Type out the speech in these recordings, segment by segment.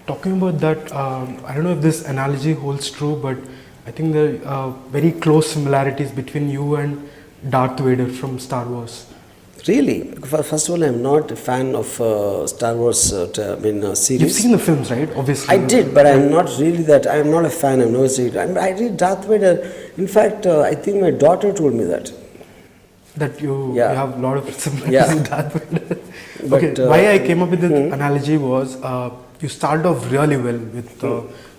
Talking about that, I don't know if this analogy holds true, but I think there are very close similarities between you and Darth Vader from Star Wars. Really? First of all, I'm not a fan of Star Wars series. You've seen the films, right? Obviously. I did, but I'm not really that. I'm not a fan. I'm no serious. I read Darth Vader. In fact, I think my daughter told me that. That you have a lot of similarities with Darth Vader. But, okay, why I came up with the analogy was you started off really well with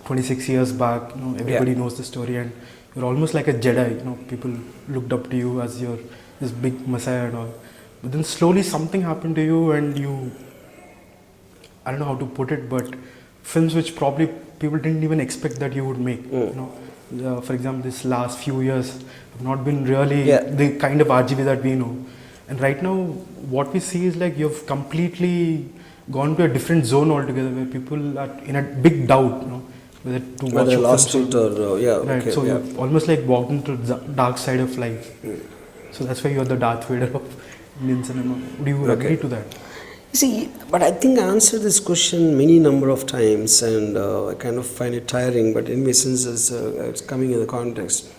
26 years back. You know, everybody knows the story, and you're almost like a Jedi. You know, people looked up to you as your this big messiah and all. But then slowly something happened to you, and you, I don't know how to put it, but films which probably people didn't even expect that you would make. You know, for example, this last few years have not been really the kind of RGV that we know. And right now, what we see is like you've completely gone to a different zone altogether, where people are in a big doubt, you know, whether to watch a lost it or right. So you've almost like walked into the dark side of life. So that's why you're the Darth Vader of Indian cinema. Do you agree to that? See, but I think I answered this question many number of times, and I kind of find it tiring. But anyway, since it's coming in the context,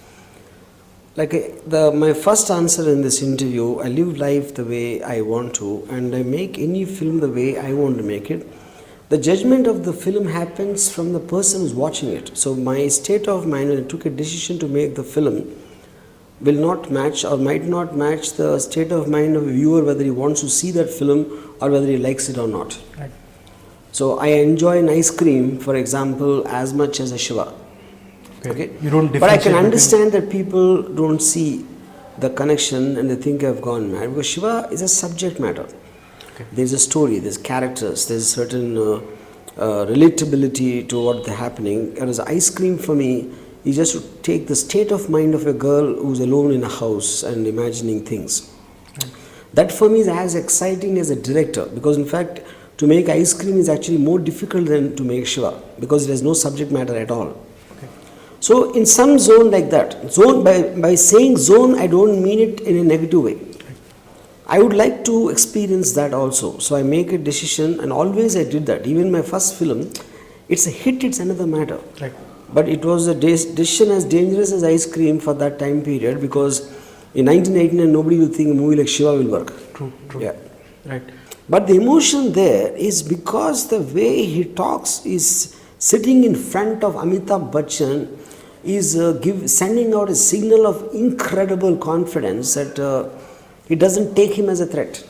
like my first answer in this interview, I live life the way I want to, and I make any film the way I want to make it. The judgment of the film happens from the person who's watching it. So my state of mind when I took a decision to make the film will not match or might not match the state of mind of a viewer, whether he wants to see that film or whether he likes it or not. Right. So I enjoy an ice cream, for example, as much as a Shiva. Okay. You don't but I can understand that people don't see the connection and they think I've gone mad, because Shiva is a subject matter. Okay. There's a story, there's characters, there's certain relatability to what is happening. Whereas ice cream for me is just to take the state of mind of a girl who's alone in a house and imagining things. Right. That for me is as exciting as a director, because in fact to make ice cream is actually more difficult than to make Shiva, because there's no subject matter at all. Okay. So in some zone like that, zone by saying zone, I don't mean it in a negative way. I would like to experience that also. So I make a decision, and always I did that. Even my first film, it's a hit, it's another matter. Right. But it was a decision as dangerous as ice cream for that time period, because in 1989 nobody will think a movie like Shiva will work. True. Yeah. Right. But the emotion there is because the way he talks is sitting in front of Amitabh Bachchan is sending out a signal of incredible confidence that it doesn't take him as a threat.